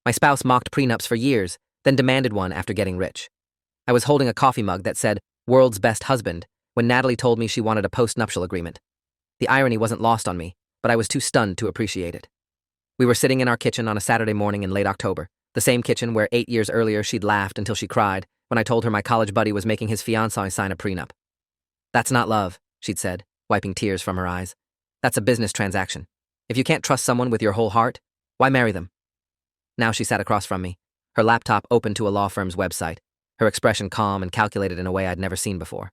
My spouse mocked prenups for years, then demanded one after getting rich. I was holding a coffee mug that said, "World's Best Husband," when Natalie told me she wanted a post-nuptial agreement. The irony wasn't lost on me, but I was too stunned to appreciate it. We were sitting in our kitchen on a Saturday morning in late October, the same kitchen where 8 years earlier she'd laughed until she cried when I told her my college buddy was making his fiancée sign a prenup. "That's not love," she'd said, wiping tears from her eyes. "That's a business transaction. If you can't trust someone with your whole heart, why marry them?" Now she sat across from me, her laptop open to a law firm's website, her expression calm and calculated in a way I'd never seen before.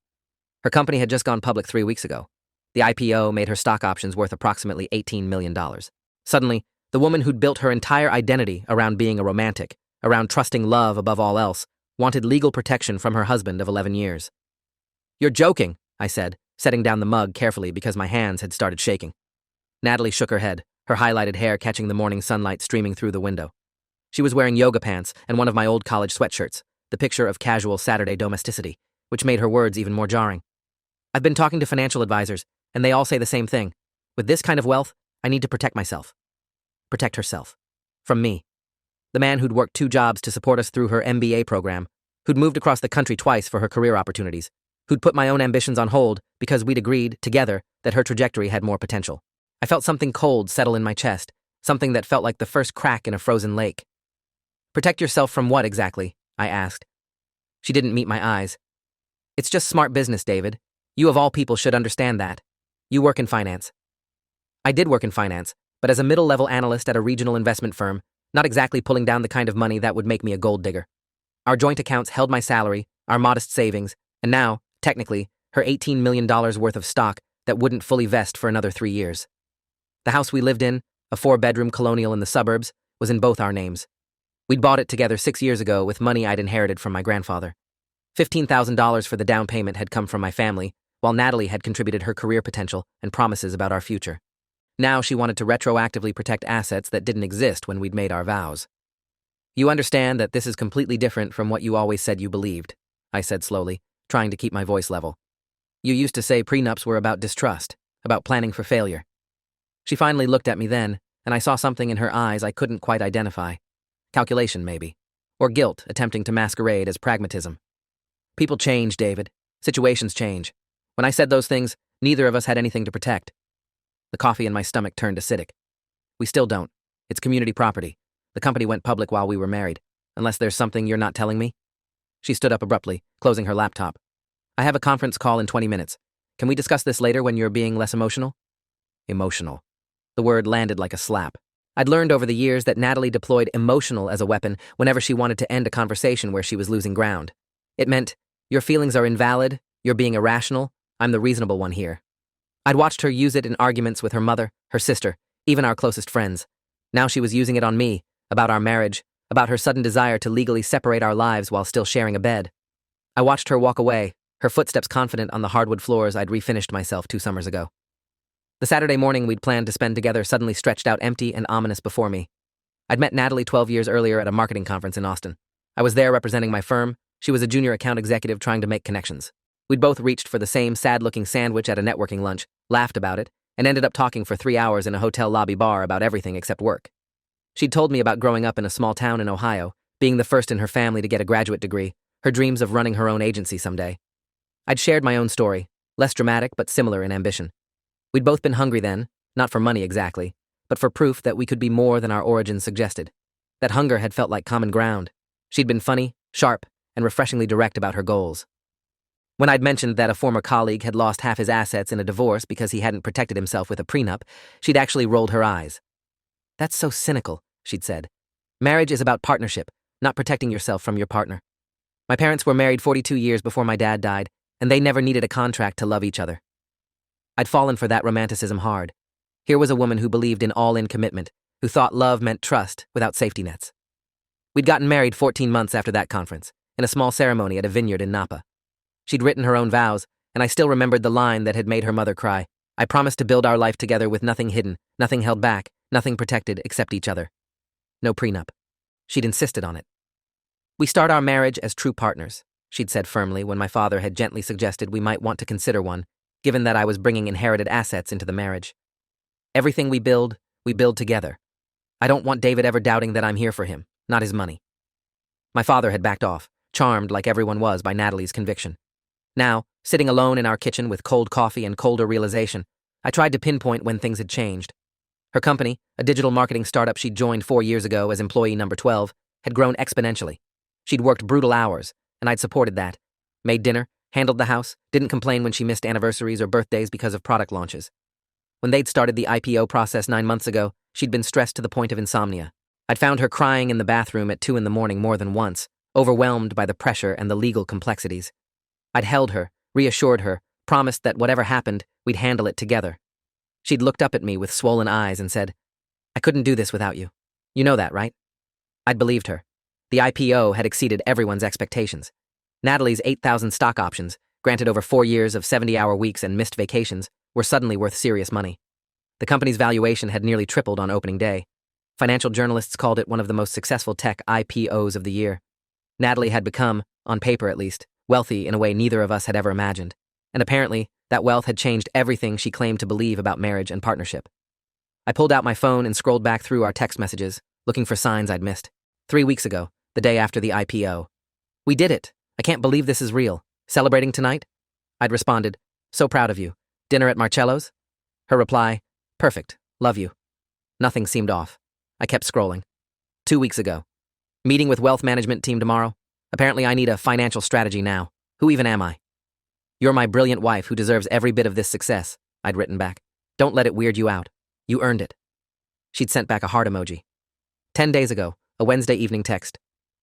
Her company had just gone public 3 weeks ago. The IPO made her stock options worth approximately $18 million. Suddenly, the woman who'd built her entire identity around being a romantic, around trusting love above all else, wanted legal protection from her husband of 11 years. "You're joking," I said, setting down the mug carefully because my hands had started shaking. Natalie shook her head, her highlighted hair catching the morning sunlight streaming through the window. She was wearing yoga pants and one of my old college sweatshirts, the picture of casual Saturday domesticity, which made her words even more jarring. "I've been talking to financial advisors, and they all say the same thing. With this kind of wealth, I need to protect myself." Protect herself. From me. The man who'd worked 2 jobs to support us through her MBA program, who'd moved across the country twice for her career opportunities, who'd put my own ambitions on hold because we'd agreed, together, that her trajectory had more potential. I felt something cold settle in my chest, something that felt like the first crack in a frozen lake. "Protect yourself from what exactly?" I asked. She didn't meet my eyes. "It's just smart business, David. You of all people should understand that. You work in finance." I did work in finance, but as a middle-level analyst at a regional investment firm, not exactly pulling down the kind of money that would make me a gold digger. Our joint accounts held my salary, our modest savings, and now, technically, her $18 million worth of stock that wouldn't fully vest for another 3 years. The house we lived in, a 4-bedroom colonial in the suburbs, was in both our names. We'd bought it together 6 years ago with money I'd inherited from my grandfather. $15,000 for the down payment had come from my family, while Natalie had contributed her career potential and promises about our future. Now she wanted to retroactively protect assets that didn't exist when we'd made our vows. "You understand that this is completely different from what you always said you believed," I said slowly, trying to keep my voice level. "You used to say prenups were about distrust, about planning for failure." She finally looked at me then, and I saw something in her eyes I couldn't quite identify. Calculation, maybe. Or guilt attempting to masquerade as pragmatism. People change, David. Situations change. When I said those things, neither of us had anything to protect. The coffee in my stomach turned acidic. "We still don't. It's community property. The company went public while we were married. Unless there's something you're not telling me?" She stood up abruptly, closing her laptop. "I have a conference call in 20 minutes. Can we discuss this later when you're being less emotional?" Emotional. The word landed like a slap. I'd learned over the years that Natalie deployed emotional as a weapon whenever she wanted to end a conversation where she was losing ground. It meant, your feelings are invalid, you're being irrational, I'm the reasonable one here. I'd watched her use it in arguments with her mother, her sister, even our closest friends. Now she was using it on me, about our marriage, about her sudden desire to legally separate our lives while still sharing a bed. I watched her walk away, her footsteps confident on the hardwood floors I'd refinished myself 2 summers ago. The Saturday morning we'd planned to spend together suddenly stretched out empty and ominous before me. I'd met Natalie 12 years earlier at a marketing conference in Austin. I was there representing my firm. She was a junior account executive trying to make connections. We'd both reached for the same sad-looking sandwich at a networking lunch, laughed about it, and ended up talking for 3 hours in a hotel lobby bar about everything except work. She'd told me about growing up in a small town in Ohio, being the first in her family to get a graduate degree, her dreams of running her own agency someday. I'd shared my own story, less dramatic but similar in ambition. We'd both been hungry then, not for money exactly, but for proof that we could be more than our origins suggested. That hunger had felt like common ground. She'd been funny, sharp, and refreshingly direct about her goals. When I'd mentioned that a former colleague had lost half his assets in a divorce because he hadn't protected himself with a prenup, she'd actually rolled her eyes. "That's so cynical," she'd said. "Marriage is about partnership, not protecting yourself from your partner. My parents were married 42 years before my dad died, and they never needed a contract to love each other." I'd fallen for that romanticism hard. Here was a woman who believed in all-in commitment, who thought love meant trust without safety nets. We'd gotten married 14 months after that conference, in a small ceremony at a vineyard in Napa. She'd written her own vows, and I still remembered the line that had made her mother cry. "I promised to build our life together with nothing hidden, nothing held back, nothing protected except each other. No prenup." She'd insisted on it. "We start our marriage as true partners," she'd said firmly when my father had gently suggested we might want to consider one, given that I was bringing inherited assets into the marriage. "Everything we build together. I don't want David ever doubting that I'm here for him, not his money. My father had backed off, charmed like everyone was by Natalie's conviction. Now, sitting alone in our kitchen with cold coffee and colder realization, I tried to pinpoint when things had changed. Her company, a digital marketing startup she'd joined 4 years ago as employee number 12, had grown exponentially. She'd worked brutal hours, and I'd supported that. Made dinner, handled the house, didn't complain when she missed anniversaries or birthdays because of product launches. When they'd started the IPO process 9 months ago, she'd been stressed to the point of insomnia. I'd found her crying in the bathroom at 2 a.m. more than once, overwhelmed by the pressure and the legal complexities. I'd held her, reassured her, promised that whatever happened, we'd handle it together. She'd looked up at me with swollen eyes and said, "I couldn't do this without you. You know that, right?" I'd believed her. The IPO had exceeded everyone's expectations. Natalie's 8,000 stock options, granted over 4 years of 70-hour weeks and missed vacations, were suddenly worth serious money. The company's valuation had nearly tripled on opening day. Financial journalists called it one of the most successful tech IPOs of the year. Natalie had become, on paper at least, wealthy in a way neither of us had ever imagined. And apparently, that wealth had changed everything she claimed to believe about marriage and partnership. I pulled out my phone and scrolled back through our text messages, looking for signs I'd missed. 3 weeks ago, the day after the IPO. "We did it. I can't believe this is real. Celebrating tonight?" I'd responded, "So proud of you. Dinner at Marcello's?" Her reply, "Perfect. Love you." Nothing seemed off. I kept scrolling. 2 weeks ago. "Meeting with wealth management team tomorrow. Apparently I need a financial strategy now. Who even am I?" "You're my brilliant wife who deserves every bit of this success," I'd written back. "Don't let it weird you out. You earned it." She'd sent back a heart emoji. 10 days ago, a Wednesday evening text.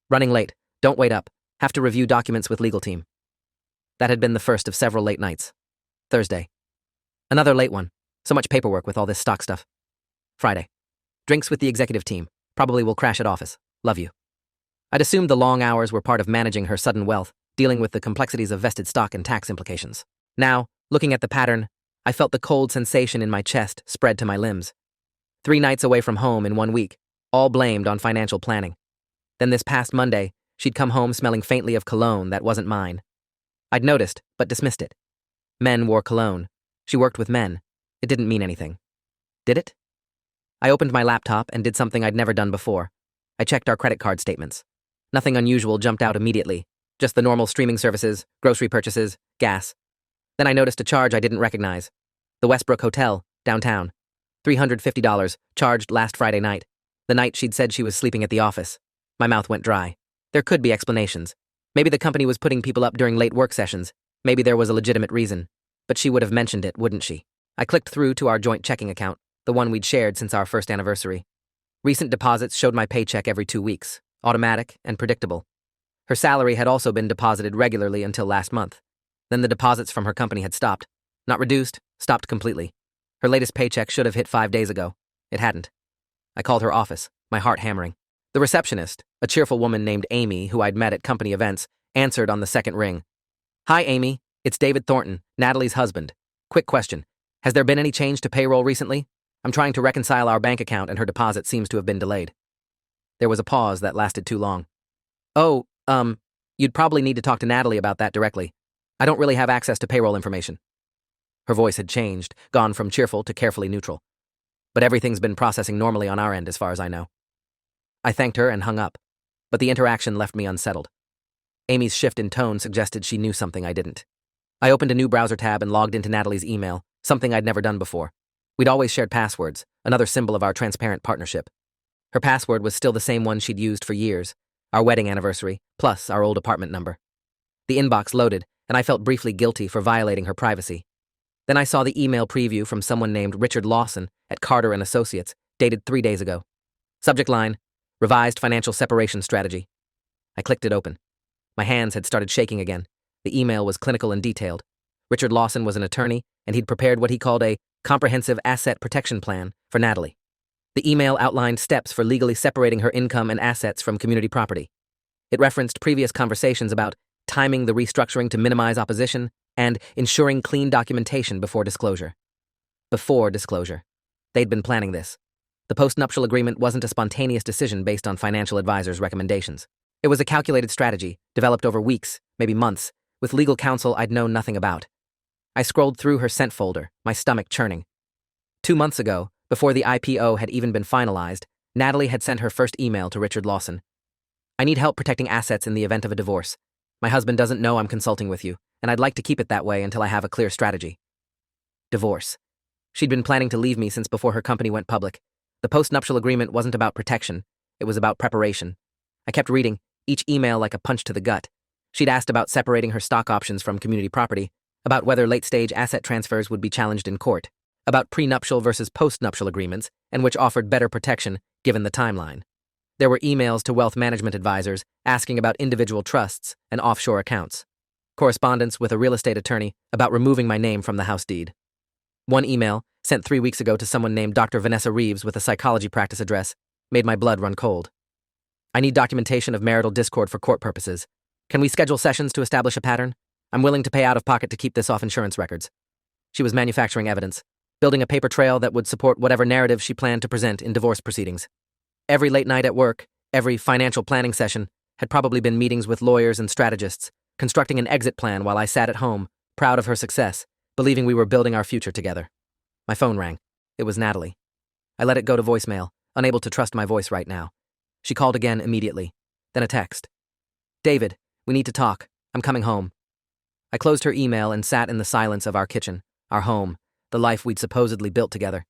"Running late. Don't wait up. Have to review documents with legal team." That had been the first of several late nights. Thursday. Another late one. So much paperwork with all this stock stuff. Friday. Drinks with the executive team. Probably will crash at office. Love you. I'd assumed the long hours were part of managing her sudden wealth, dealing with the complexities of vested stock and tax implications. Now, looking at the pattern, I felt the cold sensation in my chest spread to my limbs. 3 nights away from home in 1 week, all blamed on financial planning. Then this past Monday, she'd come home smelling faintly of cologne that wasn't mine. I'd noticed, but dismissed it. Men wore cologne. She worked with men. It didn't mean anything. Did it? I opened my laptop and did something I'd never done before. I checked our credit card statements. Nothing unusual jumped out immediately, just the normal streaming services, grocery purchases, gas. Then I noticed a charge I didn't recognize. The Westbrook Hotel, downtown. $350, charged last Friday night, the night she'd said she was sleeping at the office. My mouth went dry. There could be explanations. Maybe the company was putting people up during late work sessions. Maybe there was a legitimate reason. But she would have mentioned it, wouldn't she? I clicked through to our joint checking account, the one we'd shared since our first anniversary. Recent deposits showed my paycheck every 2 weeks, automatic and predictable. Her salary had also been deposited regularly until last month. Then the deposits from her company had stopped. Not reduced, stopped completely. Her latest paycheck should have hit 5 days ago. It hadn't. I called her office, my heart hammering. The receptionist, a cheerful woman named Amy who I'd met at company events, answered on the second ring. "Hi, Amy. It's David Thornton, Natalie's husband. Quick question. Has there been any change to payroll recently? I'm trying to reconcile our bank account and her deposit seems to have been delayed." There was a pause that lasted too long. "Oh, you'd probably need to talk to Natalie about that directly. I don't really have access to payroll information." Her voice had changed, gone from cheerful to carefully neutral. "But everything's been processing normally on our end as far as I know." I thanked her and hung up, but the interaction left me unsettled. Amy's shift in tone suggested she knew something I didn't. I opened a new browser tab and logged into Natalie's email, something I'd never done before. We'd always shared passwords, another symbol of our transparent partnership. Her password was still the same one she'd used for years, our wedding anniversary, plus our old apartment number. The inbox loaded, and I felt briefly guilty for violating her privacy. Then I saw the email preview from someone named Richard Lawson at Carter & Associates, dated 3 days ago. Subject line, "Revised Financial Separation Strategy." I clicked it open. My hands had started shaking again. The email was clinical and detailed. Richard Lawson was an attorney, and he'd prepared what he called a comprehensive asset protection plan for Natalie. The email outlined steps for legally separating her income and assets from community property. It referenced previous conversations about timing the restructuring to minimize opposition and ensuring clean documentation before disclosure. Before disclosure. They'd been planning this. The postnuptial agreement wasn't a spontaneous decision based on financial advisors' recommendations. It was a calculated strategy, developed over weeks, maybe months, with legal counsel I'd known nothing about. I scrolled through her sent folder, my stomach churning. 2 months ago, before the IPO had even been finalized, Natalie had sent her first email to Richard Lawson, I need help protecting assets in the event of a divorce. My husband doesn't know I'm consulting with you, and I'd like to keep it that way until I have a clear strategy. Divorce. She'd been planning to leave me since before her company went public. The post-nuptial agreement wasn't about protection, it was about preparation. I kept reading, each email like a punch to the gut. She'd asked about separating her stock options from community property, about whether late-stage asset transfers would be challenged in court, about prenuptial versus post-nuptial agreements, and which offered better protection given the timeline. There were emails to wealth management advisors asking about individual trusts and offshore accounts, correspondence with a real estate attorney about removing my name from the house deed. One email, sent 3 weeks ago to someone named Dr. Vanessa Reeves with a psychology practice address, made my blood run cold. I need documentation of marital discord for court purposes. Can we schedule sessions to establish a pattern? I'm willing to pay out of pocket to keep this off insurance records. She was manufacturing evidence, building a paper trail that would support whatever narrative she planned to present in divorce proceedings. Every late night at work, every financial planning session, had probably been meetings with lawyers and strategists, constructing an exit plan while I sat at home, proud of her success, believing we were building our future together. My phone rang. It was Natalie. I let it go to voicemail, unable to trust my voice right now. She called again immediately. Then a text. David, we need to talk. I'm coming home. I closed her email and sat in the silence of our kitchen, our home, the life we'd supposedly built together.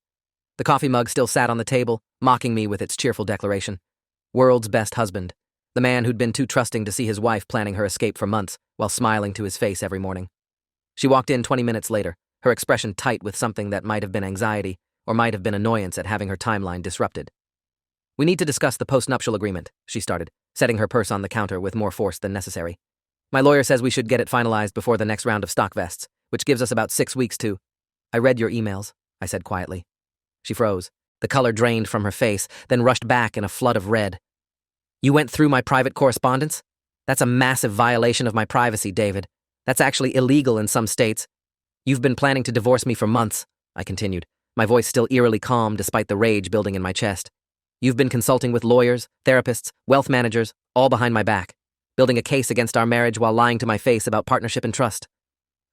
The coffee mug still sat on the table, mocking me with its cheerful declaration. World's best husband. The man who'd been too trusting to see his wife planning her escape for months while smiling to his face every morning. She walked in 20 minutes later, her expression tight with something that might have been anxiety or might have been annoyance at having her timeline disrupted. We need to discuss the post-nuptial agreement, she started, setting her purse on the counter with more force than necessary. My lawyer says we should get it finalized before the next round of stock vests, which gives us about 6 weeks to... I read your emails, I said quietly. She froze. The color drained from her face, then rushed back in a flood of red. You went through my private correspondence? That's a massive violation of my privacy, David. That's actually illegal in some states. You've been planning to divorce me for months, I continued, my voice still eerily calm despite the rage building in my chest. You've been consulting with lawyers, therapists, wealth managers, all behind my back, building a case against our marriage while lying to my face about partnership and trust.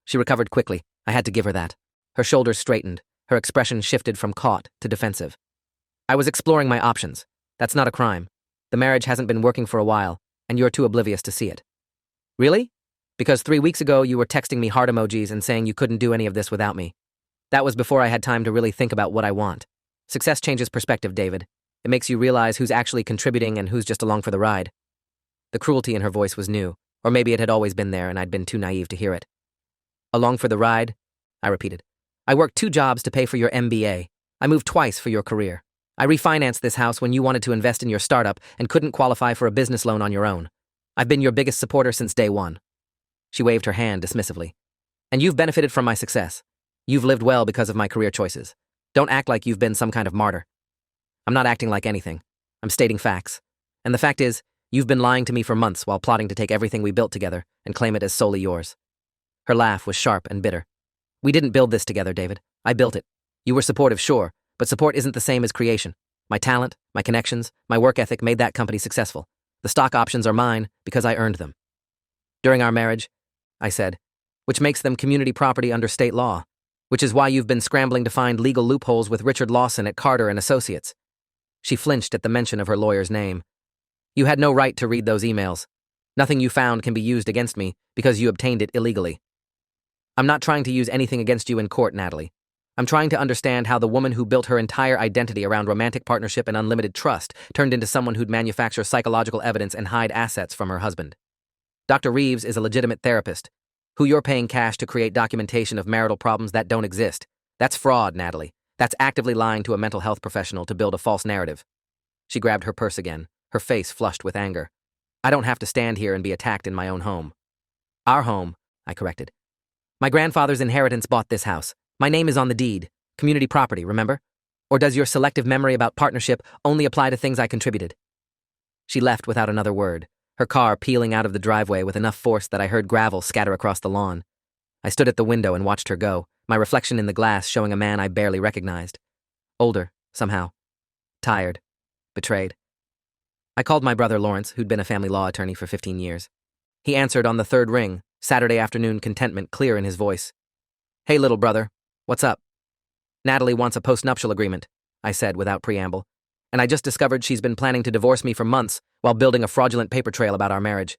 She recovered quickly. I had to give her that. Her shoulders straightened. Her expression shifted from caught to defensive. I was exploring my options. That's not a crime. The marriage hasn't been working for a while, and you're too oblivious to see it. Really? Because 3 weeks ago you were texting me heart emojis and saying you couldn't do any of this without me. That was before I had time to really think about what I want. Success changes perspective, David. It makes you realize who's actually contributing and who's just along for the ride. The cruelty in her voice was new, or maybe it had always been there and I'd been too naive to hear it. Along for the ride? I repeated. I worked 2 jobs to pay for your MBA. I moved twice for your career. I refinanced this house when you wanted to invest in your startup and couldn't qualify for a business loan on your own. I've been your biggest supporter since day one. She waved her hand dismissively. And you've benefited from my success. You've lived well because of my career choices. Don't act like you've been some kind of martyr. I'm not acting like anything. I'm stating facts. And the fact is, you've been lying to me for months while plotting to take everything we built together and claim it as solely yours. Her laugh was sharp and bitter. We didn't build this together, David. I built it. You were supportive, sure, but support isn't the same as creation. My talent, my connections, my work ethic made that company successful. The stock options are mine because I earned them. During our marriage, I said, which makes them community property under state law, which is why you've been scrambling to find legal loopholes with Richard Lawson at Carter & Associates. She flinched at the mention of her lawyer's name. You had no right to read those emails. Nothing you found can be used against me because you obtained it illegally. I'm not trying to use anything against you in court, Natalie. I'm trying to understand how the woman who built her entire identity around romantic partnership and unlimited trust turned into someone who'd manufacture psychological evidence and hide assets from her husband. Dr. Reeves is a legitimate therapist, who you're paying cash to create documentation of marital problems that don't exist. That's fraud, Natalie. That's actively lying to a mental health professional to build a false narrative. She grabbed her purse again, her face flushed with anger. I don't have to stand here and be attacked in my own home. Our home, I corrected. My grandfather's inheritance bought this house. My name is on the deed. Community property, remember? Or does your selective memory about partnership only apply to things I contributed? She left without another word, her car peeling out of the driveway with enough force that I heard gravel scatter across the lawn. I stood at the window and watched her go, my reflection in the glass showing a man I barely recognized. Older, somehow. Tired. Betrayed. I called my brother Lawrence, who'd been a family law attorney for 15 years. He answered on the third ring, Saturday afternoon contentment clear in his voice. Hey, little brother. What's up? Natalie wants a post-nuptial agreement, I said without preamble. And I just discovered she's been planning to divorce me for months while building a fraudulent paper trail about our marriage.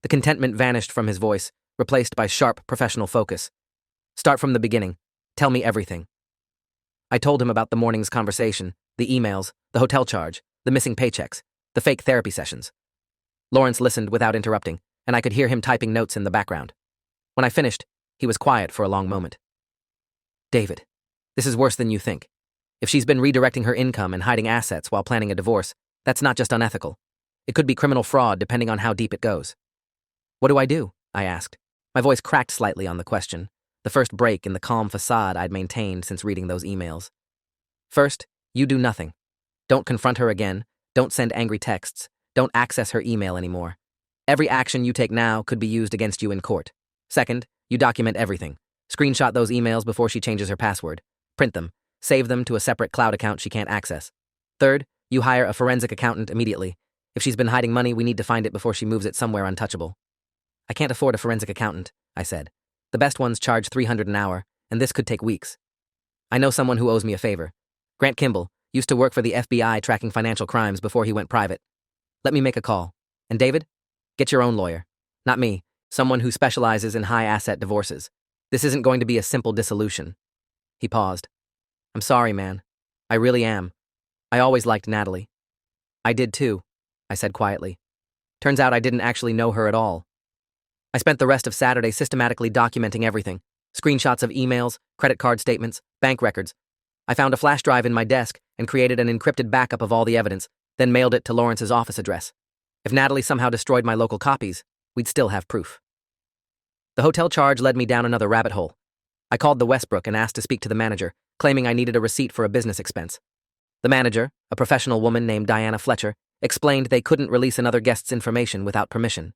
The contentment vanished from his voice, replaced by sharp, professional focus. Start from the beginning. Tell me everything. I told him about the morning's conversation, the emails, the hotel charge, the missing paychecks, the fake therapy sessions. Lawrence listened without interrupting, and I could hear him typing notes in the background. When I finished, he was quiet for a long moment. David, this is worse than you think. If she's been redirecting her income and hiding assets while planning a divorce, that's not just unethical. It could be criminal fraud depending on how deep it goes. What do I do? I asked. My voice cracked slightly on the question, the first break in the calm facade I'd maintained since reading those emails. First, you do nothing. Don't confront her again, don't send angry texts, don't access her email anymore. Every action you take now could be used against you in court. Second, you document everything. Screenshot those emails before she changes her password. Print them. Save them to a separate cloud account she can't access. Third, you hire a forensic accountant immediately. If she's been hiding money, we need to find it before she moves it somewhere untouchable. I can't afford a forensic accountant, I said. The best ones charge $300 an hour, and this could take weeks. I know someone who owes me a favor. Grant Kimball used to work for the FBI tracking financial crimes before he went private. Let me make a call. And David? Get your own lawyer. Not me, someone who specializes in high-asset divorces. This isn't going to be a simple dissolution. He paused. I'm sorry, man. I really am. I always liked Natalie. I did too, I said quietly. Turns out I didn't actually know her at all. I spent the rest of Saturday systematically documenting everything. Screenshots of emails, credit card statements, bank records. I found a flash drive in my desk and created an encrypted backup of all the evidence, then mailed it to Lawrence's office address. If Natalie somehow destroyed my local copies, we'd still have proof. The hotel charge led me down another rabbit hole. I called the Westbrook and asked to speak to the manager, claiming I needed a receipt for a business expense. The manager, a professional woman named Diana Fletcher, explained they couldn't release another guest's information without permission.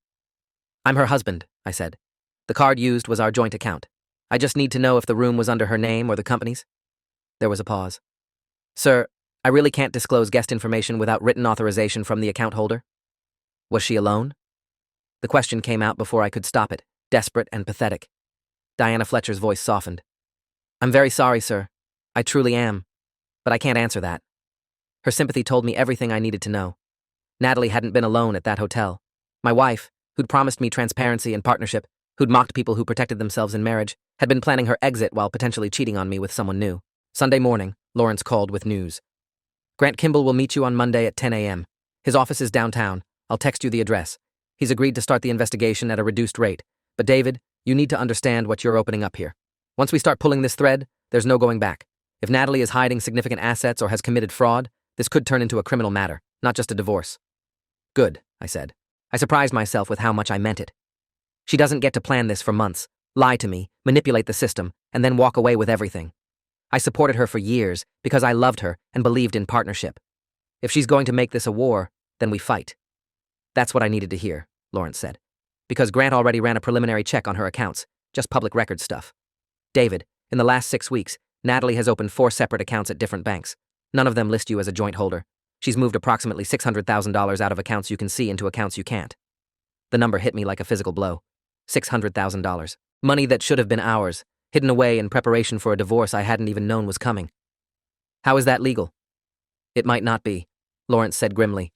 I'm her husband, I said. The card used was our joint account. I just need to know if the room was under her name or the company's. There was a pause. Sir, I really can't disclose guest information without written authorization from the account holder. Was she alone? The question came out before I could stop it, desperate and pathetic. Diana Fletcher's voice softened. I'm very sorry, sir. I truly am. But I can't answer that. Her sympathy told me everything I needed to know. Natalie hadn't been alone at that hotel. My wife, who'd promised me transparency and partnership, who'd mocked people who protected themselves in marriage, had been planning her exit while potentially cheating on me with someone new. Sunday morning, Lawrence called with news. Grant Kimball will meet you on Monday at 10 a.m. His office is downtown. I'll text you the address. He's agreed to start the investigation at a reduced rate. But David, you need to understand what you're opening up here. Once we start pulling this thread, there's no going back. If Natalie is hiding significant assets or has committed fraud, this could turn into a criminal matter, not just a divorce. Good, I said. I surprised myself with how much I meant it. She doesn't get to plan this for months, lie to me, manipulate the system, and then walk away with everything. I supported her for years because I loved her and believed in partnership. If she's going to make this a war, then we fight. That's what I needed to hear, Lawrence said. Because Grant already ran a preliminary check on her accounts, just public record stuff. David, in the last 6 weeks, Natalie has opened 4 separate accounts at different banks. None of them list you as a joint holder. She's moved approximately $600,000 out of accounts you can see into accounts you can't. The number hit me like a physical blow. $600,000. Money that should have been ours, hidden away in preparation for a divorce I hadn't even known was coming. How is that legal? It might not be, Lawrence said grimly.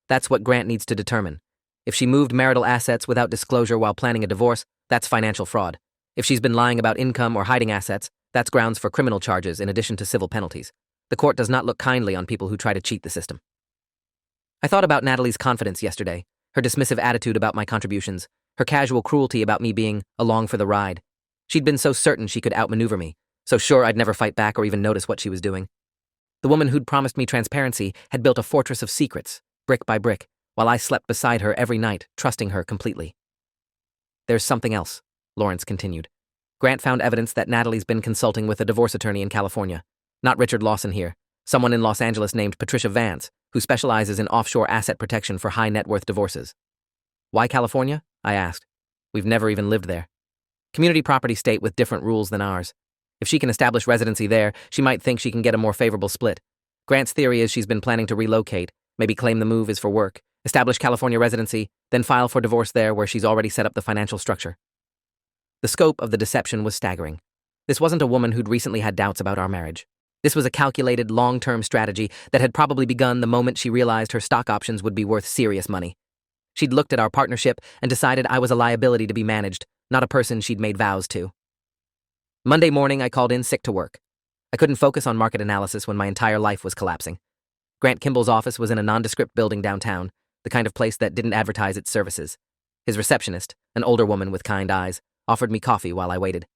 That's what Grant needs to determine. If she moved marital assets without disclosure while planning a divorce, that's financial fraud. If she's been lying about income or hiding assets, that's grounds for criminal charges in addition to civil penalties. The court does not look kindly on people who try to cheat the system. I thought about Natalie's confidence yesterday, her dismissive attitude about my contributions, her casual cruelty about me being along for the ride. She'd been so certain she could outmaneuver me, so sure I'd never fight back or even notice what she was doing. The woman who'd promised me transparency had built a fortress of secrets, brick by brick, while I slept beside her every night, trusting her completely. There's something else, Lawrence continued. Grant found evidence that Natalie's been consulting with a divorce attorney in California. Not Richard Lawson here, someone in Los Angeles named Patricia Vance, who specializes in offshore asset protection for high-net-worth divorces. Why California? I asked. We've never even lived there. Community property state with different rules than ours. If she can establish residency there, she might think she can get a more favorable split. Grant's theory is she's been planning to relocate, maybe claim the move is for work, establish California residency, then file for divorce there where she's already set up the financial structure. The scope of the deception was staggering. This wasn't a woman who'd recently had doubts about our marriage. This was a calculated, long-term strategy that had probably begun the moment she realized her stock options would be worth serious money. She'd looked at our partnership and decided I was a liability to be managed, not a person she'd made vows to. Monday morning, I called in sick to work. I couldn't focus on market analysis when my entire life was collapsing. Grant Kimball's office was in a nondescript building downtown, the kind of place that didn't advertise its services. His receptionist, an older woman with kind eyes, offered me coffee while I waited.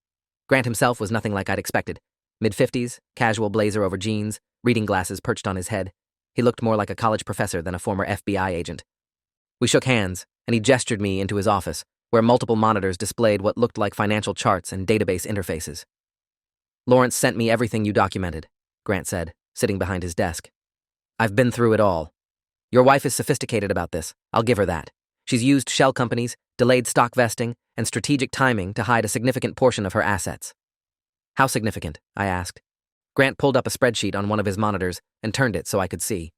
Grant himself was nothing like I'd expected. Mid-50s, casual blazer over jeans, reading glasses perched on his head. He looked more like a college professor than a former FBI agent. We shook hands, and he gestured me into his office, where multiple monitors displayed what looked like financial charts and database interfaces. "Lawrence sent me everything you documented," Grant said, sitting behind his desk. "I've been through it all. Your wife is sophisticated about this, I'll give her that. She's used shell companies, delayed stock vesting, and strategic timing to hide a significant portion of her assets." "How significant?" I asked. Grant pulled up a spreadsheet on one of his monitors and turned it so I could see.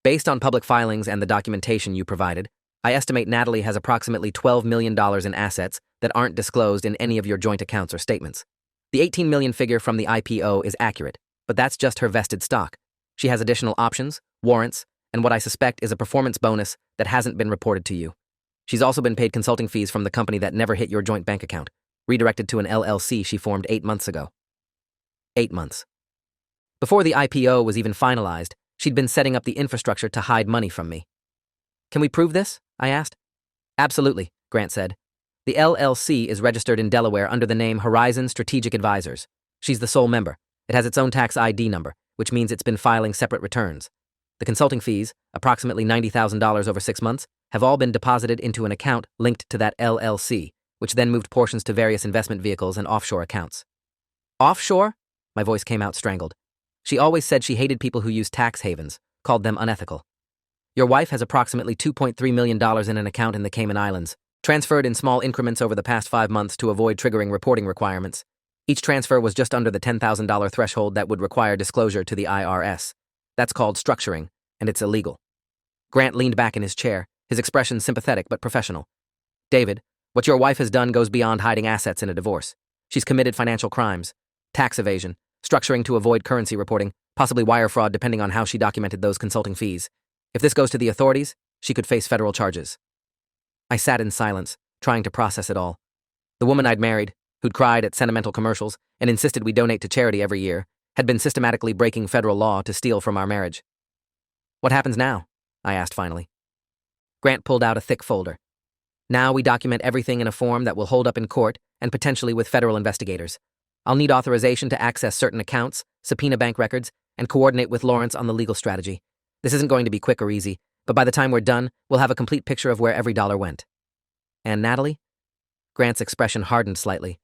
"Based on public filings and the documentation you provided, I estimate Natalie has approximately $12 million in assets that aren't disclosed in any of your joint accounts or statements. The $18 million figure from the IPO is accurate, but that's just her vested stock. She has additional options, warrants, and what I suspect is a performance bonus that hasn't been reported to you. She's also been paid consulting fees from the company that never hit your joint bank account, redirected to an LLC she formed 8 months ago." 8 months. Before the IPO was even finalized, she'd been setting up the infrastructure to hide money from me. "Can we prove this?" I asked. "Absolutely," Grant said. "The LLC is registered in Delaware under the name Horizon Strategic Advisors. She's the sole member. It has its own tax ID number, which means it's been filing separate returns. The consulting fees, approximately $90,000 over 6 months, have all been deposited into an account linked to that LLC, which then moved portions to various investment vehicles and offshore accounts." "Offshore?" My voice came out strangled. She always said she hated people who used tax havens, called them unethical. "Your wife has approximately $2.3 million in an account in the Cayman Islands, transferred in small increments over the past 5 months to avoid triggering reporting requirements. Each transfer was just under the $10,000 threshold that would require disclosure to the IRS. That's called structuring, and it's illegal." Grant leaned back in his chair, his expression sympathetic but professional. "David, what your wife has done goes beyond hiding assets in a divorce. She's committed financial crimes, tax evasion, structuring to avoid currency reporting, possibly wire fraud depending on how she documented those consulting fees. If this goes to the authorities, she could face federal charges." I sat in silence, trying to process it all. The woman I'd married, who'd cried at sentimental commercials and insisted we donate to charity every year, had been systematically breaking federal law to steal from our marriage. "What happens now?" I asked finally. Grant pulled out a thick folder. "Now we document everything in a form that will hold up in court and potentially with federal investigators. I'll need authorization to access certain accounts, subpoena bank records, and coordinate with Lawrence on the legal strategy. This isn't going to be quick or easy, but by the time we're done, we'll have a complete picture of where every dollar went." "And Natalie?" Grant's expression hardened slightly.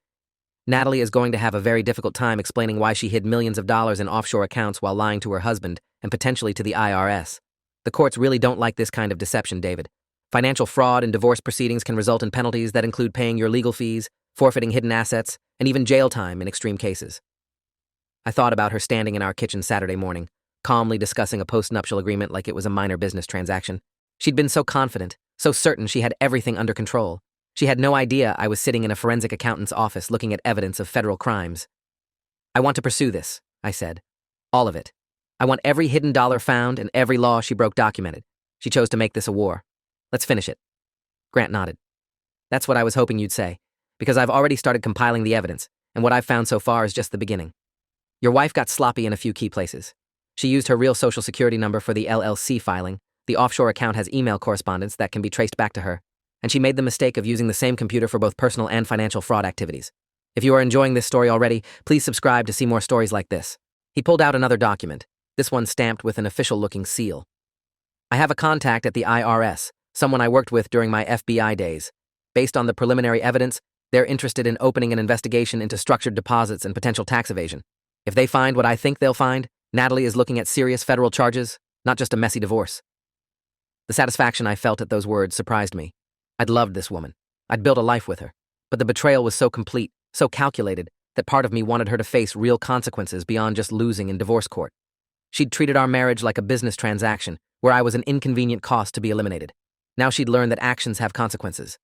"Natalie is going to have a very difficult time explaining why she hid millions of dollars in offshore accounts while lying to her husband and potentially to the IRS. The courts really don't like this kind of deception, David. Financial fraud and divorce proceedings can result in penalties that include paying your legal fees, forfeiting hidden assets, and even jail time in extreme cases." I thought about her standing in our kitchen Saturday morning, calmly discussing a post-nuptial agreement like it was a minor business transaction. She'd been so confident, so certain she had everything under control. She had no idea I was sitting in a forensic accountant's office looking at evidence of federal crimes. "I want to pursue this," I said. "All of it. I want every hidden dollar found and every law she broke documented. She chose to make this a war. Let's finish it." Grant nodded. "That's what I was hoping you'd say, because I've already started compiling the evidence, and what I've found so far is just the beginning. Your wife got sloppy in a few key places. She used her real social security number for the LLC filing, the offshore account has email correspondence that can be traced back to her, and she made the mistake of using the same computer for both personal and financial fraud activities. If you are enjoying this story already, please subscribe to see more stories like this." He pulled out another document, this one stamped with an official-looking seal. "I have a contact at the IRS, someone I worked with during my FBI days. Based on the preliminary evidence, they're interested in opening an investigation into structured deposits and potential tax evasion. If they find what I think they'll find, Natalie is looking at serious federal charges, not just a messy divorce." The satisfaction I felt at those words surprised me. I'd loved this woman. I'd built a life with her. But the betrayal was so complete, so calculated, that part of me wanted her to face real consequences beyond just losing in divorce court. She'd treated our marriage like a business transaction, where I was an inconvenient cost to be eliminated. Now she'd learned that actions have consequences.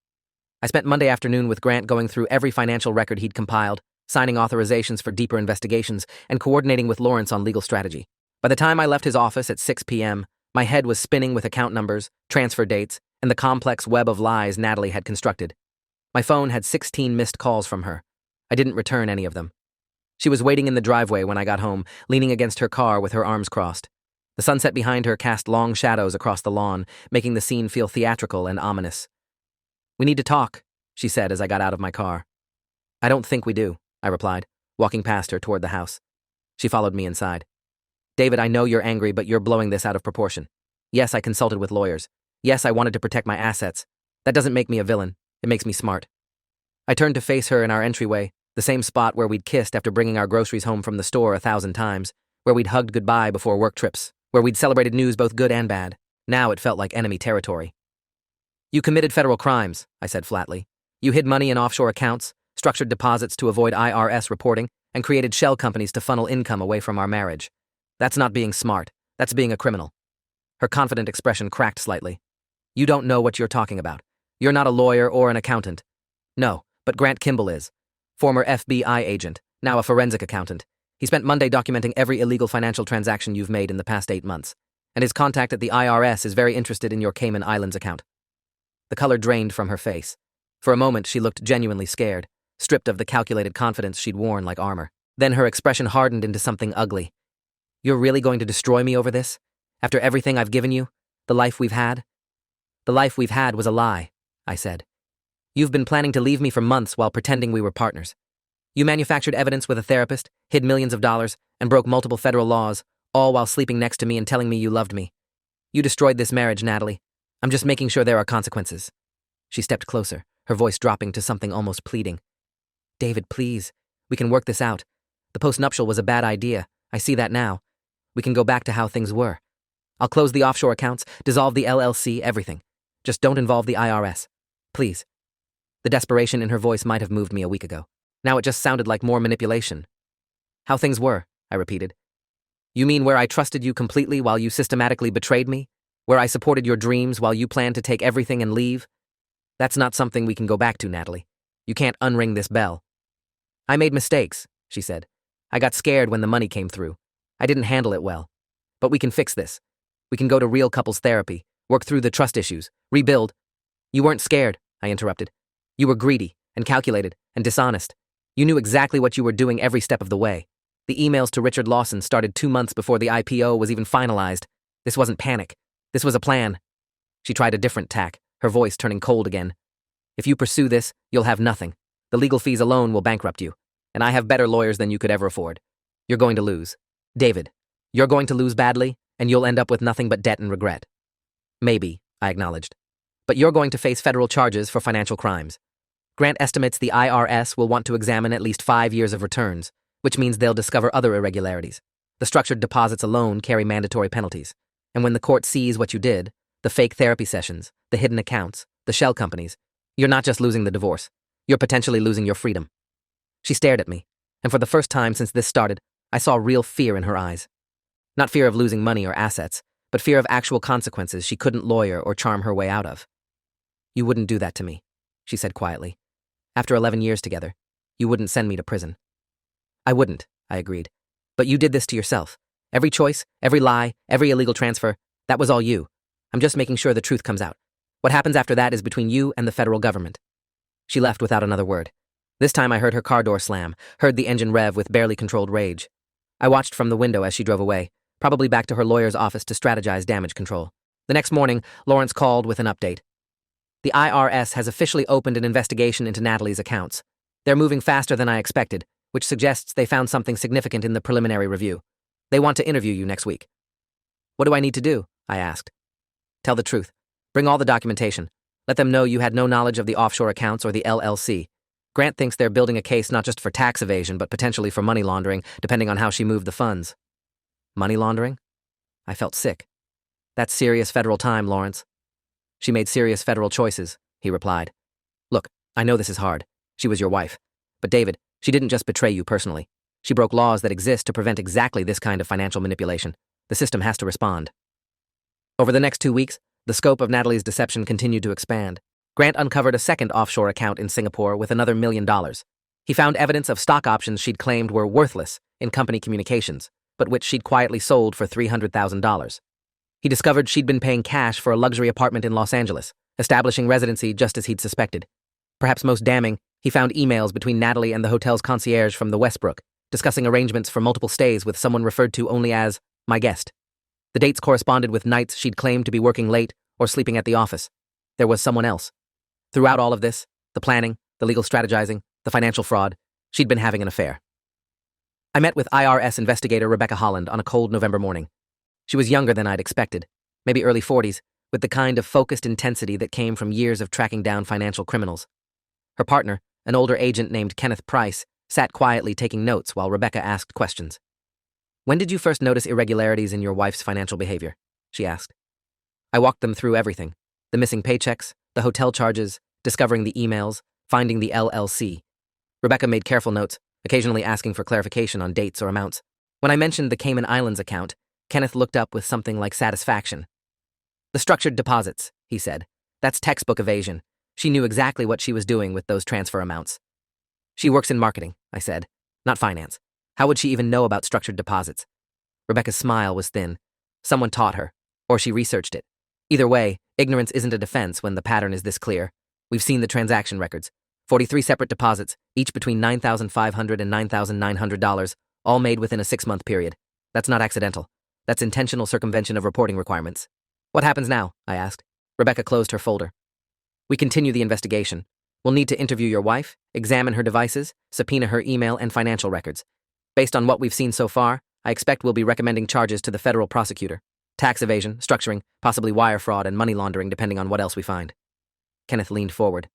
I spent Monday afternoon with Grant going through every financial record he'd compiled, signing authorizations for deeper investigations, and coordinating with Lawrence on legal strategy. By the time I left his office at 6 p.m., my head was spinning with account numbers, transfer dates, and the complex web of lies Natalie had constructed. My phone had 16 missed calls from her. I didn't return any of them. She was waiting in the driveway when I got home, leaning against her car with her arms crossed. The sunset behind her cast long shadows across the lawn, making the scene feel theatrical and ominous. "We need to talk," she said as I got out of my car. "I don't think we do," I replied, walking past her toward the house. She followed me inside. "David, I know you're angry, but you're blowing this out of proportion. Yes, I consulted with lawyers. Yes, I wanted to protect my assets. That doesn't make me a villain. It makes me smart." I turned to face her in our entryway, the same spot where we'd kissed after bringing our groceries home from the store 1,000 times, where we'd hugged goodbye before work trips, where we'd celebrated news both good and bad. Now it felt like enemy territory. "You committed federal crimes," I said flatly. "You hid money in offshore accounts, structured deposits to avoid IRS reporting, and created shell companies to funnel income away from our marriage. That's not being smart. That's being a criminal." Her confident expression cracked slightly. "You don't know what you're talking about. You're not a lawyer or an accountant." "No, but Grant Kimball is. Former FBI agent, now a forensic accountant. He spent Monday documenting every illegal financial transaction you've made in the past 8 months. And his contact at the IRS is very interested in your Cayman Islands account." The color drained from her face. For a moment, she looked genuinely scared, stripped of the calculated confidence she'd worn like armor. Then her expression hardened into something ugly. "You're really going to destroy me over this? After everything I've given you? The life we've had?" "The life we've had was a lie," I said. "You've been planning to leave me for months while pretending we were partners. You manufactured evidence with a therapist, hid millions of dollars, and broke multiple federal laws, all while sleeping next to me and telling me you loved me. You destroyed this marriage, Natalie. I'm just making sure there are consequences." She stepped closer, her voice dropping to something almost pleading. "David, please. We can work this out. The postnuptial was a bad idea. I see that now. We can go back to how things were. I'll close the offshore accounts, dissolve the LLC, everything. Just don't involve the IRS. Please." The desperation in her voice might have moved me a week ago. Now it just sounded like more manipulation. "How things were," I repeated. "You mean where I trusted you completely while you systematically betrayed me? Where I supported your dreams while you planned to take everything and leave? That's not something we can go back to, Natalie. You can't unring this bell." "I made mistakes," she said. "I got scared when the money came through. I didn't handle it well. But we can fix this. We can go to real couples therapy, work through the trust issues, rebuild." "You weren't scared," I interrupted. "You were greedy and calculated and dishonest. You knew exactly what you were doing every step of the way. The emails to Richard Lawson started 2 months before the IPO was even finalized. This wasn't panic. This was a plan." She tried a different tack, her voice turning cold again. "If you pursue this, you'll have nothing. The legal fees alone will bankrupt you. And I have better lawyers than you could ever afford. You're going to lose. David, you're going to lose badly, and you'll end up with nothing but debt and regret." "Maybe," I acknowledged. "But you're going to face federal charges for financial crimes. Grant estimates the IRS will want to examine at least 5 years of returns, which means they'll discover other irregularities. The structured deposits alone carry mandatory penalties. And when the court sees what you did, the fake therapy sessions, the hidden accounts, the shell companies, you're not just losing the divorce. You're potentially losing your freedom." She stared at me, and for the first time since this started, I saw real fear in her eyes. Not fear of losing money or assets, but fear of actual consequences she couldn't lawyer or charm her way out of. "You wouldn't do that to me," she said quietly. "After 11 years together, you wouldn't send me to prison." "I wouldn't," I agreed. "But you did this to yourself. Every choice, every lie, every illegal transfer, that was all you. I'm just making sure the truth comes out. What happens after that is between you and the federal government." She left without another word. This time I heard her car door slam, heard the engine rev with barely controlled rage. I watched from the window as she drove away, probably back to her lawyer's office to strategize damage control. The next morning, Lawrence called with an update. "The IRS has officially opened an investigation into Natalie's accounts. They're moving faster than I expected, which suggests they found something significant in the preliminary review. They want to interview you next week." "What do I need to do?" I asked. "Tell the truth. Bring all the documentation. Let them know you had no knowledge of the offshore accounts or the LLC. Grant thinks they're building a case not just for tax evasion, but potentially for money laundering, depending on how she moved the funds." "Money laundering?" I felt sick. "That's serious federal time, Lawrence." "She made serious federal choices," he replied. "Look, I know this is hard. She was your wife. But David, she didn't just betray you personally. She broke laws that exist to prevent exactly this kind of financial manipulation. The system has to respond." Over the next 2 weeks, the scope of Natalie's deception continued to expand. Grant uncovered a second offshore account in Singapore with another $1 million. He found evidence of stock options she'd claimed were worthless in company communications, but which she'd quietly sold for $300,000. He discovered she'd been paying cash for a luxury apartment in Los Angeles, establishing residency just as he'd suspected. Perhaps most damning, he found emails between Natalie and the hotel's concierge from the Westbrook, discussing arrangements for multiple stays with someone referred to only as my guest. The dates corresponded with nights she'd claimed to be working late or sleeping at the office. There was someone else. Throughout all of this, the planning, the legal strategizing, the financial fraud, she'd been having an affair. I met with IRS investigator Rebecca Holland on a cold November morning. She was younger than I'd expected, maybe early 40s, with the kind of focused intensity that came from years of tracking down financial criminals. Her partner, an older agent named Kenneth Price, sat quietly taking notes while Rebecca asked questions. "When did you first notice irregularities in your wife's financial behavior?" she asked. I walked them through everything: the missing paychecks, the hotel charges, discovering the emails, finding the LLC. Rebecca made careful notes, occasionally asking for clarification on dates or amounts. When I mentioned the Cayman Islands account, Kenneth looked up with something like satisfaction. "The structured deposits," he said. "That's textbook evasion. She knew exactly what she was doing with those transfer amounts." "She works in marketing," I said, "not finance. How would she even know about structured deposits?" Rebecca's smile was thin. Someone taught her, or she researched it. Either way, ignorance isn't a defense when the pattern is this clear. We've seen the transaction records. 43 separate deposits, each between $9,500 and $9,900, all made within a 6-month period. That's not accidental. That's intentional circumvention of reporting requirements. "What happens now?" I asked. Rebecca closed her folder. "We continue the investigation. We'll need to interview your wife, examine her devices, subpoena her email and financial records. Based on what we've seen so far, I expect we'll be recommending charges to the federal prosecutor. Tax evasion, structuring, possibly wire fraud, and money laundering depending on what else we find." Kenneth leaned forward.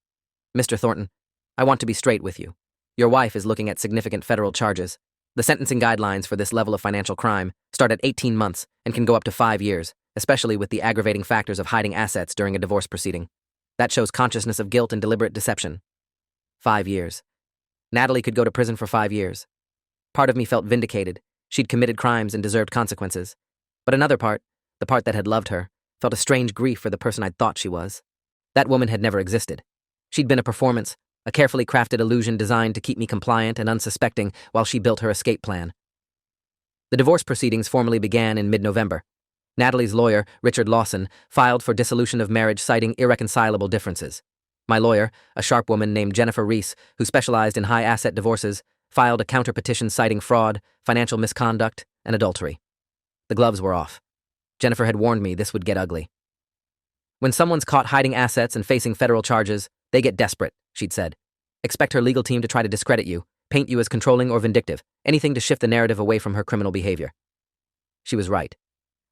"Mr. Thornton, I want to be straight with you. Your wife is looking at significant federal charges. The sentencing guidelines for this level of financial crime start at 18 months and can go up to 5 years, especially with the aggravating factors of hiding assets during a divorce proceeding. That shows consciousness of guilt and deliberate deception." 5 years. Natalie could go to prison for 5 years. Part of me felt vindicated. She'd committed crimes and deserved consequences. But another part, the part that had loved her, felt a strange grief for the person I'd thought she was. That woman had never existed. She'd been a performance, a carefully crafted illusion designed to keep me compliant and unsuspecting while she built her escape plan. The divorce proceedings formally began in mid-November. Natalie's lawyer, Richard Lawson, filed for dissolution of marriage citing irreconcilable differences. My lawyer, a sharp woman named Jennifer Reese, who specialized in high-asset divorces, filed a counter-petition citing fraud, financial misconduct, and adultery. The gloves were off. Jennifer had warned me this would get ugly. "When someone's caught hiding assets and facing federal charges, they get desperate," she'd said. "Expect her legal team to try to discredit you, paint you as controlling or vindictive, anything to shift the narrative away from her criminal behavior." She was right.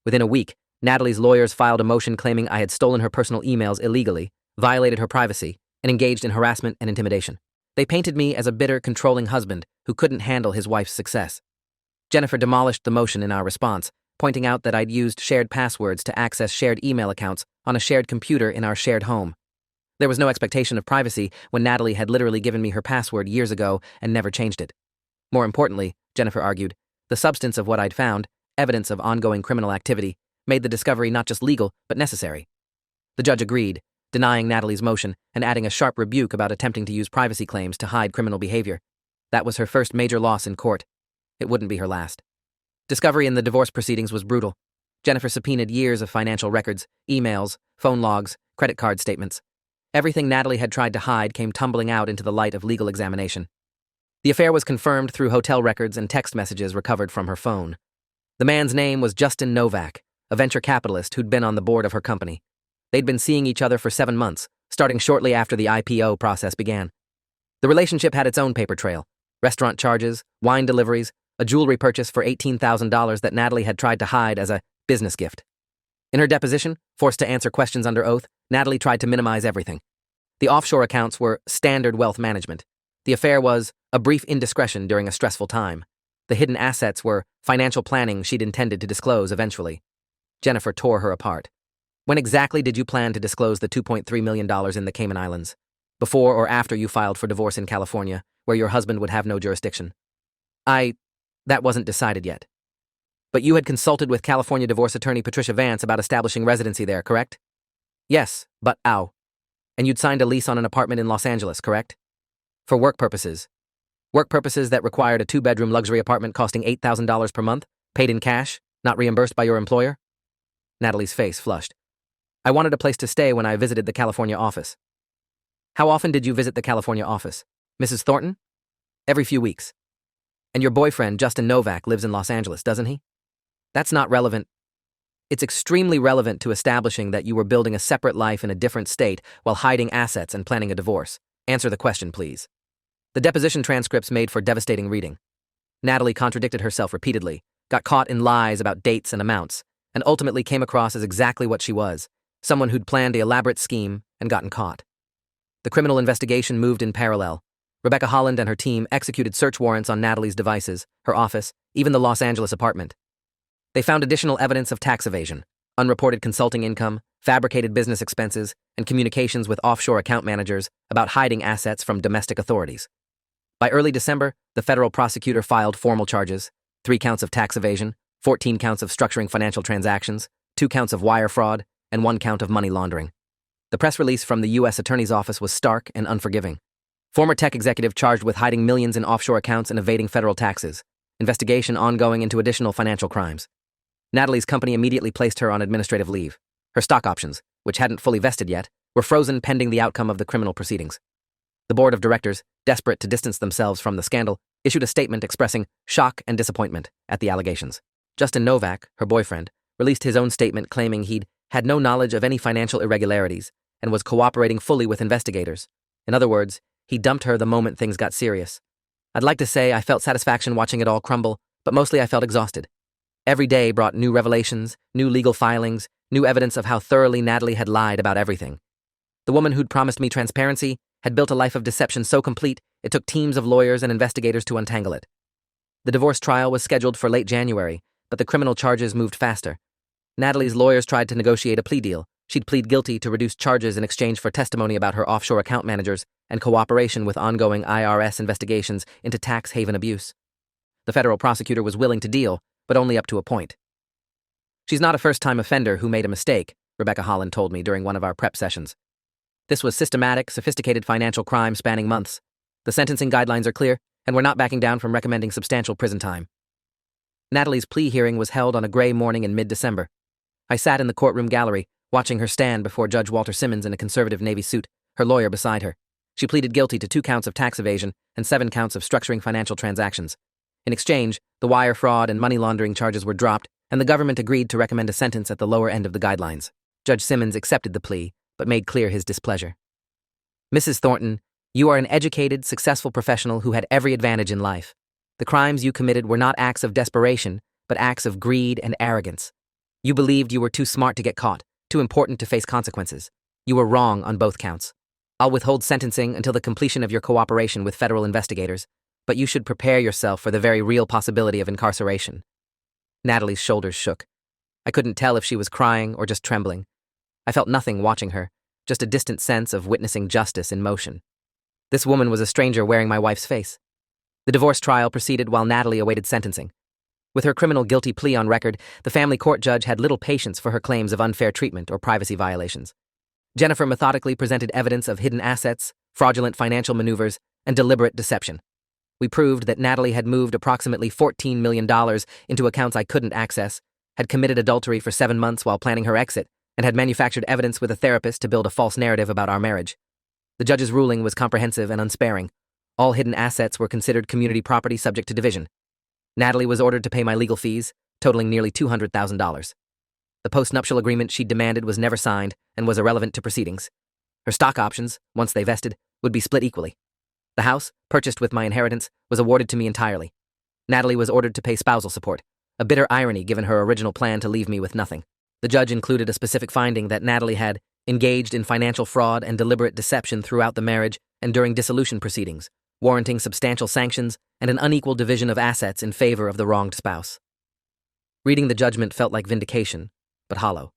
Within a week, Natalie's lawyers filed a motion claiming I had stolen her personal emails illegally, violated her privacy, and engaged in harassment and intimidation. They painted me as a bitter, controlling husband who couldn't handle his wife's success. Jennifer demolished the motion in our response, pointing out that I'd used shared passwords to access shared email accounts on a shared computer in our shared home. There was no expectation of privacy when Natalie had literally given me her password years ago and never changed it. More importantly, Jennifer argued, the substance of what I'd found, evidence of ongoing criminal activity, made the discovery not just legal, but necessary. The judge agreed, denying Natalie's motion and adding a sharp rebuke about attempting to use privacy claims to hide criminal behavior. That was her first major loss in court. It wouldn't be her last. Discovery in the divorce proceedings was brutal. Jennifer subpoenaed years of financial records, emails, phone logs, credit card statements. Everything Natalie had tried to hide came tumbling out into the light of legal examination. The affair was confirmed through hotel records and text messages recovered from her phone. The man's name was Justin Novak, a venture capitalist who'd been on the board of her company. They'd been seeing each other for 7 months, starting shortly after the IPO process began. The relationship had its own paper trail: restaurant charges, wine deliveries, a jewelry purchase for $18,000 that Natalie had tried to hide as a business gift. In her deposition, forced to answer questions under oath, Natalie tried to minimize everything. The offshore accounts were standard wealth management. The affair was a brief indiscretion during a stressful time. The hidden assets were financial planning she'd intended to disclose eventually. Jennifer tore her apart. When exactly did you plan to disclose the $2.3 million in the Cayman Islands? Before or after you filed for divorce in California, where your husband would have no jurisdiction? That wasn't decided yet. But you had consulted with California divorce attorney Patricia Vance about establishing residency there, correct? Yes, but And you'd signed a lease on an apartment in Los Angeles, correct? For work purposes. Work purposes that required a two-bedroom luxury apartment costing $8,000 per month, paid in cash, not reimbursed by your employer? Natalie's face flushed. I wanted a place to stay when I visited the California office. How often did you visit the California office? Mrs. Thornton? Every few weeks. And your boyfriend, Justin Novak, lives in Los Angeles, doesn't he? That's not relevant. It's extremely relevant to establishing that you were building a separate life in a different state while hiding assets and planning a divorce. Answer the question, please. The deposition transcripts made for devastating reading. Natalie contradicted herself repeatedly, got caught in lies about dates and amounts, and ultimately came across as exactly what she was, someone who'd planned an elaborate scheme and gotten caught. The criminal investigation moved in parallel. Rebecca Holland and her team executed search warrants on Natalie's devices, her office, even the Los Angeles apartment. They found additional evidence of tax evasion, unreported consulting income, fabricated business expenses, and communications with offshore account managers about hiding assets from domestic authorities. By early December, the federal prosecutor filed formal charges: 3 counts of tax evasion, 14 counts of structuring financial transactions, 2 counts of wire fraud, and 1 count of money laundering. The press release from the U.S. Attorney's Office was stark and unforgiving. Former tech executive charged with hiding millions in offshore accounts and evading federal taxes. Investigation ongoing into additional financial crimes. Natalie's company immediately placed her on administrative leave. Her stock options, which hadn't fully vested yet, were frozen pending the outcome of the criminal proceedings. The board of directors, desperate to distance themselves from the scandal, issued a statement expressing shock and disappointment at the allegations. Justin Novak, her boyfriend, released his own statement claiming he'd had no knowledge of any financial irregularities and was cooperating fully with investigators. In other words, he dumped her the moment things got serious. I'd like to say I felt satisfaction watching it all crumble, but mostly I felt exhausted. Every day brought new revelations, new legal filings, new evidence of how thoroughly Natalie had lied about everything. The woman who'd promised me transparency had built a life of deception so complete it took teams of lawyers and investigators to untangle it. The divorce trial was scheduled for late January, but the criminal charges moved faster. Natalie's lawyers tried to negotiate a plea deal. She'd plead guilty to reduce charges in exchange for testimony about her offshore account managers and cooperation with ongoing IRS investigations into tax haven abuse. The federal prosecutor was willing to deal, but only up to a point. She's not a first-time offender who made a mistake, Rebecca Holland told me during one of our prep sessions. This was systematic, sophisticated financial crime spanning months. The sentencing guidelines are clear, and we're not backing down from recommending substantial prison time. Natalie's plea hearing was held on a gray morning in mid-December. I sat in the courtroom gallery, watching her stand before Judge Walter Simmons in a conservative Navy suit, her lawyer beside her. She pleaded guilty to 2 counts of tax evasion and 7 counts of structuring financial transactions. In exchange, the wire fraud and money laundering charges were dropped, and the government agreed to recommend a sentence at the lower end of the guidelines. Judge Simmons accepted the plea, but made clear his displeasure. Mrs. Thornton, you are an educated, successful professional who had every advantage in life. The crimes you committed were not acts of desperation, but acts of greed and arrogance. You believed you were too smart to get caught, too important to face consequences. You were wrong on both counts. I'll withhold sentencing until the completion of your cooperation with federal investigators, but you should prepare yourself for the very real possibility of incarceration. Natalie's shoulders shook. I couldn't tell if she was crying or just trembling. I felt nothing watching her, just a distant sense of witnessing justice in motion. This woman was a stranger wearing my wife's face. The divorce trial proceeded while Natalie awaited sentencing. With her criminal guilty plea on record, the family court judge had little patience for her claims of unfair treatment or privacy violations. Jennifer methodically presented evidence of hidden assets, fraudulent financial maneuvers, and deliberate deception. We proved that Natalie had moved approximately $14 million into accounts I couldn't access, had committed adultery for 7 months while planning her exit, and had manufactured evidence with a therapist to build a false narrative about our marriage. The judge's ruling was comprehensive and unsparing. All hidden assets were considered community property subject to division. Natalie was ordered to pay my legal fees, totaling nearly $200,000. The post-nuptial agreement she demanded was never signed and was irrelevant to proceedings. Her stock options, once they vested, would be split equally. The house, purchased with my inheritance, was awarded to me entirely. Natalie was ordered to pay spousal support, a bitter irony given her original plan to leave me with nothing. The judge included a specific finding that Natalie had engaged in financial fraud and deliberate deception throughout the marriage and during dissolution proceedings, warranting substantial sanctions and an unequal division of assets in favor of the wronged spouse. Reading the judgment felt like vindication, but hollow.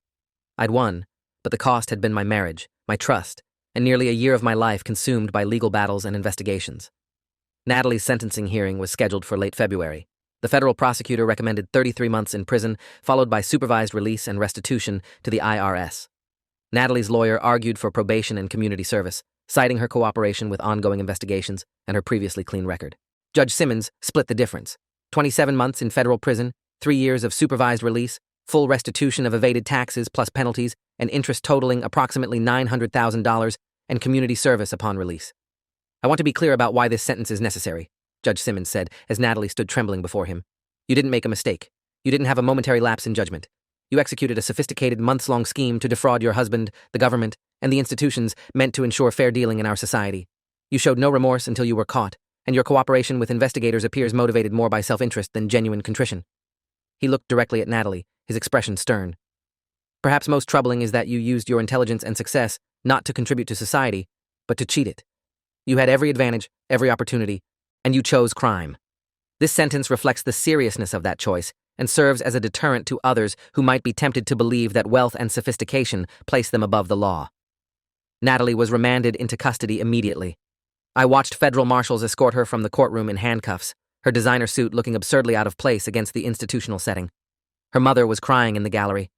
I'd won, but the cost had been my marriage, my trust, and nearly a year of my life consumed by legal battles and investigations. Natalie's sentencing hearing was scheduled for late February. The federal prosecutor recommended 33 months in prison, followed by supervised release and restitution to the IRS. Natalie's lawyer argued for probation and community service, citing her cooperation with ongoing investigations and her previously clean record. Judge Simmons split the difference. 27 months in federal prison, 3 years of supervised release, full restitution of evaded taxes plus penalties, and interest totaling approximately $900,000, and community service upon release. I want to be clear about why this sentence is necessary, Judge Simmons said as Natalie stood trembling before him. You didn't make a mistake. You didn't have a momentary lapse in judgment. You executed a sophisticated months-long scheme to defraud your husband, the government, and the institutions meant to ensure fair dealing in our society. You showed no remorse until you were caught, and your cooperation with investigators appears motivated more by self-interest than genuine contrition. He looked directly at Natalie, his expression stern. Perhaps most troubling is that you used your intelligence and success not to contribute to society, but to cheat it. You had every advantage, every opportunity, and you chose crime. This sentence reflects the seriousness of that choice and serves as a deterrent to others who might be tempted to believe that wealth and sophistication place them above the law. Natalie was remanded into custody immediately. I watched federal marshals escort her from the courtroom in handcuffs, her designer suit looking absurdly out of place against the institutional setting. Her mother was crying in the gallery.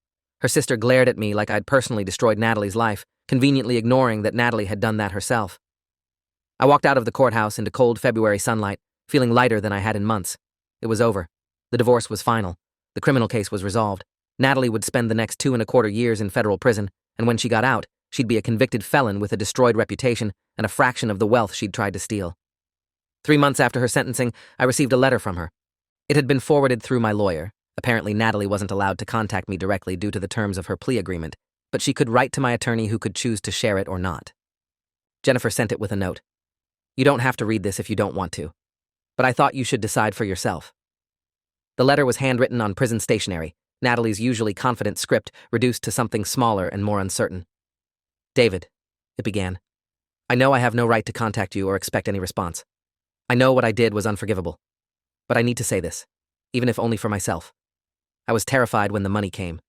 Her sister glared at me like I'd personally destroyed Natalie's life, conveniently ignoring that Natalie had done that herself. I walked out of the courthouse into cold February sunlight, feeling lighter than I had in months. It was over. The divorce was final. The criminal case was resolved. Natalie would spend the next 2.25 years in federal prison, and when she got out, she'd be a convicted felon with a destroyed reputation and a fraction of the wealth she'd tried to steal. 3 months after her sentencing, I received a letter from her. It had been forwarded through my lawyer. Apparently, Natalie wasn't allowed to contact me directly due to the terms of her plea agreement, but she could write to my attorney who could choose to share it or not. Jennifer sent it with a note. You don't have to read this if you don't want to, but I thought you should decide for yourself. The letter was handwritten on prison stationery, Natalie's usually confident script reduced to something smaller and more uncertain. David, it began. I know I have no right to contact you or expect any response. I know what I did was unforgivable. But I need to say this, even if only for myself. I was terrified when the money came.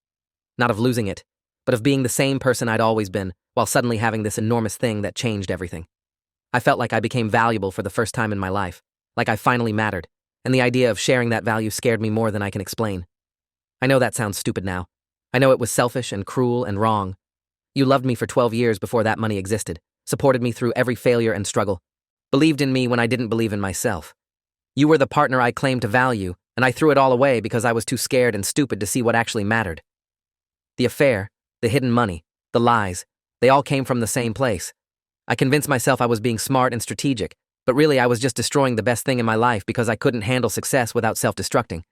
Not of losing it, but of being the same person I'd always been, while suddenly having this enormous thing that changed everything. I felt like I became valuable for the first time in my life, like I finally mattered, and the idea of sharing that value scared me more than I can explain. I know that sounds stupid now. I know it was selfish and cruel and wrong. You loved me for 12 years before that money existed, supported me through every failure and struggle, believed in me when I didn't believe in myself. You were the partner I claimed to value, and I threw it all away because I was too scared and stupid to see what actually mattered. The affair, the hidden money, the lies, they all came from the same place. I convinced myself I was being smart and strategic, but really I was just destroying the best thing in my life because I couldn't handle success without self-destructing.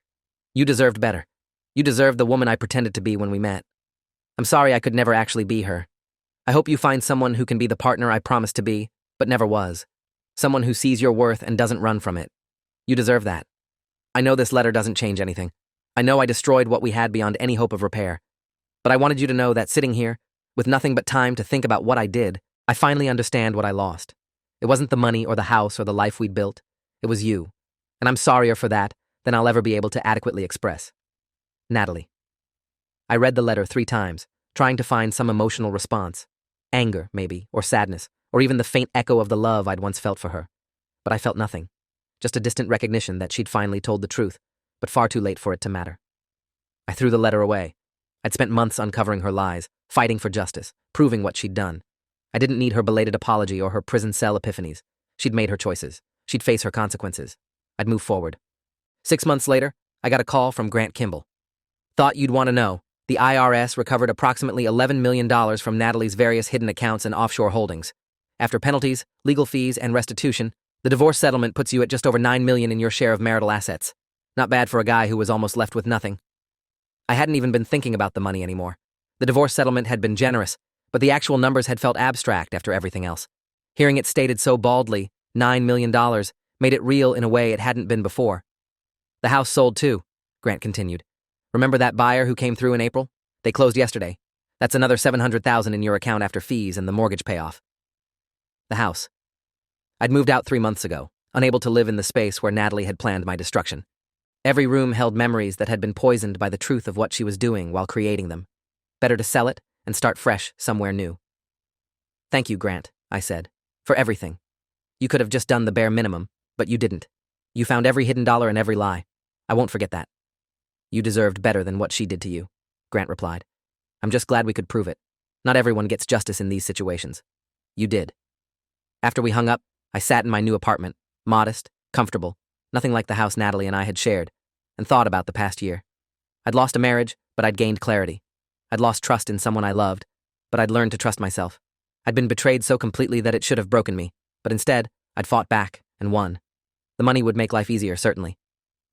You deserved better. You deserved the woman I pretended to be when we met. I'm sorry I could never actually be her. I hope you find someone who can be the partner I promised to be, but never was. Someone who sees your worth and doesn't run from it. You deserve that. I know this letter doesn't change anything. I know I destroyed what we had beyond any hope of repair. But I wanted you to know that sitting here, with nothing but time to think about what I did, I finally understand what I lost. It wasn't the money or the house or the life we'd built. It was you. And I'm sorrier for that than I'll ever be able to adequately express. Natalie. I read the letter 3 times, trying to find some emotional response. Anger, maybe, or sadness, or even the faint echo of the love I'd once felt for her. But I felt nothing. Just a distant recognition that she'd finally told the truth, but far too late for it to matter. I threw the letter away. I'd spent months uncovering her lies, fighting for justice, proving what she'd done. I didn't need her belated apology or her prison cell epiphanies. She'd made her choices. She'd face her consequences. I'd move forward. 6 months later, I got a call from Grant Kimball. Thought you'd want to know. The IRS recovered approximately $11 million from Natalie's various hidden accounts and offshore holdings. After penalties, legal fees, and restitution, the divorce settlement puts you at just over $9 million in your share of marital assets. Not bad for a guy who was almost left with nothing. I hadn't even been thinking about the money anymore. The divorce settlement had been generous, but the actual numbers had felt abstract after everything else. Hearing it stated so baldly, $9 million, made it real in a way it hadn't been before. The house sold too, Grant continued. Remember that buyer who came through in April? They closed yesterday. That's another $700,000 in your account after fees and the mortgage payoff. The house. I'd moved out 3 months ago, unable to live in the space where Natalie had planned my destruction. Every room held memories that had been poisoned by the truth of what she was doing while creating them. Better to sell it and start fresh somewhere new. Thank you, Grant, I said, for everything. You could have just done the bare minimum, but you didn't. You found every hidden dollar and every lie. I won't forget that. You deserved better than what she did to you, Grant replied. I'm just glad we could prove it. Not everyone gets justice in these situations. You did. After we hung up, I sat in my new apartment, modest, comfortable, nothing like the house Natalie and I had shared, and thought about the past year. I'd lost a marriage, but I'd gained clarity. I'd lost trust in someone I loved, but I'd learned to trust myself. I'd been betrayed so completely that it should have broken me, but instead, I'd fought back and won. The money would make life easier, certainly.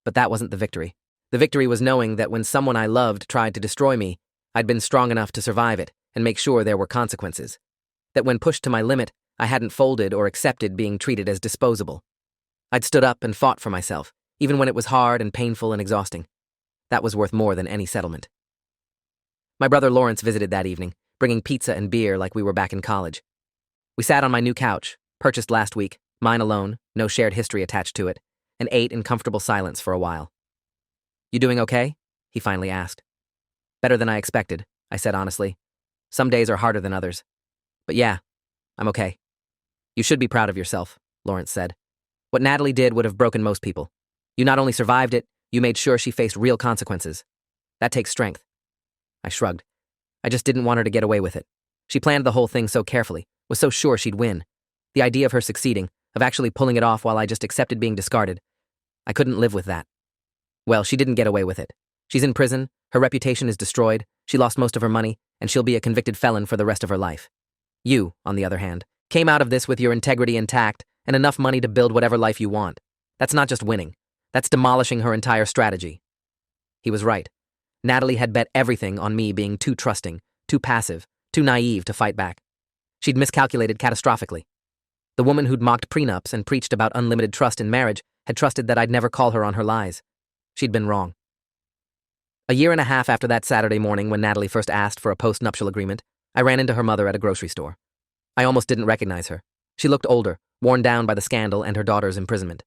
But that wasn't the victory. The victory was knowing that when someone I loved tried to destroy me, I'd been strong enough to survive it and make sure there were consequences. That when pushed to my limit, I hadn't folded or accepted being treated as disposable. I'd stood up and fought for myself, even when it was hard and painful and exhausting. That was worth more than any settlement. My brother Lawrence visited that evening, bringing pizza and beer like we were back in college. We sat on my new couch, purchased last week, mine alone, no shared history attached to it, and ate in comfortable silence for a while. "You doing okay?" he finally asked. "Better than I expected," I said honestly. "Some days are harder than others. But yeah, I'm okay." "You should be proud of yourself," Lawrence said. "What Natalie did would have broken most people. You not only survived it, you made sure she faced real consequences. That takes strength." I shrugged. I just didn't want her to get away with it. She planned the whole thing so carefully, was so sure she'd win. The idea of her succeeding, of actually pulling it off while I just accepted being discarded, I couldn't live with that. Well, she didn't get away with it. She's in prison, her reputation is destroyed, she lost most of her money, and she'll be a convicted felon for the rest of her life. You, on the other hand, came out of this with your integrity intact and enough money to build whatever life you want. That's not just winning. That's demolishing her entire strategy. He was right. Natalie had bet everything on me being too trusting, too passive, too naive to fight back. She'd miscalculated catastrophically. The woman who'd mocked prenups and preached about unlimited trust in marriage had trusted that I'd never call her on her lies. She'd been wrong. A year and a half after that Saturday morning when Natalie first asked for a post-nuptial agreement, I ran into her mother at a grocery store. I almost didn't recognize her. She looked older, worn down by the scandal and her daughter's imprisonment.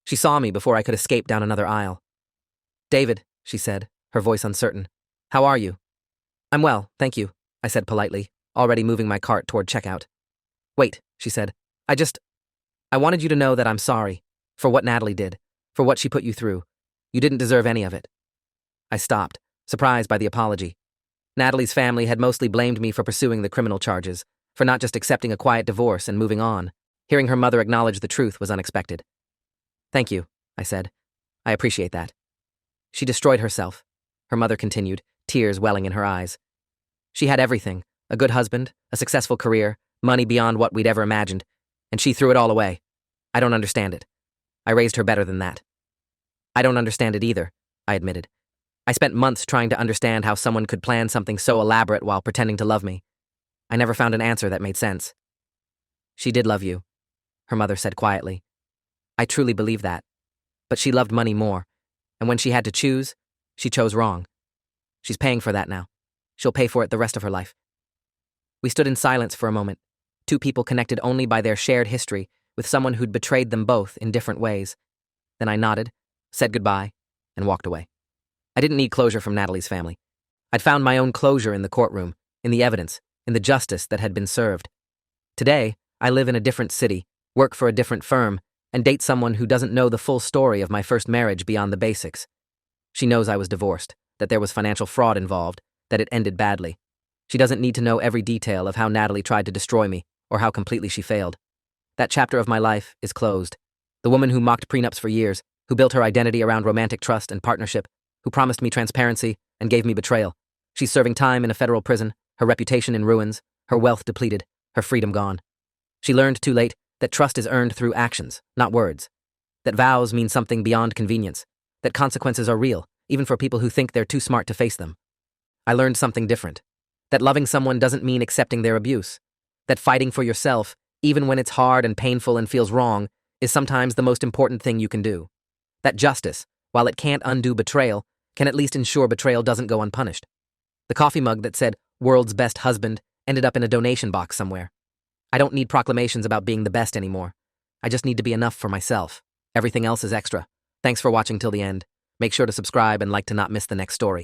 She saw me before I could escape down another aisle. "David," she said, her voice uncertain. "How are you?" "I'm well, thank you," I said politely, already moving my cart toward checkout. "Wait," she said. I wanted you to know that I'm sorry for what Natalie did, for what she put you through. You didn't deserve any of it." I stopped, surprised by the apology. Natalie's family had mostly blamed me for pursuing the criminal charges, for not just accepting a quiet divorce and moving on. Hearing her mother acknowledge the truth was unexpected. "Thank you," I said. "I appreciate that." "She destroyed herself," her mother continued, tears welling in her eyes. "She had everything, a good husband, a successful career, money beyond what we'd ever imagined, and she threw it all away. I don't understand it. I raised her better than that." "I don't understand it either," I admitted. "I spent months trying to understand how someone could plan something so elaborate while pretending to love me. I never found an answer that made sense." "She did love you," her mother said quietly. "I truly believe that. But she loved money more, and when she had to choose, she chose wrong. She's paying for that now. She'll pay for it the rest of her life." We stood in silence for a moment, two people connected only by their shared history with someone who'd betrayed them both in different ways. Then I nodded, said goodbye, and walked away. I didn't need closure from Natalie's family. I'd found my own closure in the courtroom, in the evidence, in the justice that had been served. Today, I live in a different city, work for a different firm, and date someone who doesn't know the full story of my first marriage beyond the basics. She knows I was divorced, that there was financial fraud involved, that it ended badly. She doesn't need to know every detail of how Natalie tried to destroy me, or how completely she failed. That chapter of my life is closed. The woman who mocked prenups for years, who built her identity around romantic trust and partnership, who promised me transparency and gave me betrayal. She's serving time in a federal prison, her reputation in ruins, her wealth depleted, her freedom gone. She learned too late that trust is earned through actions, not words. That vows mean something beyond convenience. That consequences are real, even for people who think they're too smart to face them. I learned something different. That loving someone doesn't mean accepting their abuse. That fighting for yourself, even when it's hard and painful and feels wrong, is sometimes the most important thing you can do. That justice, while it can't undo betrayal, can at least ensure betrayal doesn't go unpunished. The coffee mug that said, "World's Best Husband," ended up in a donation box somewhere. I don't need proclamations about being the best anymore. I just need to be enough for myself. Everything else is extra. Thanks for watching till the end. Make sure to subscribe and like to not miss the next story.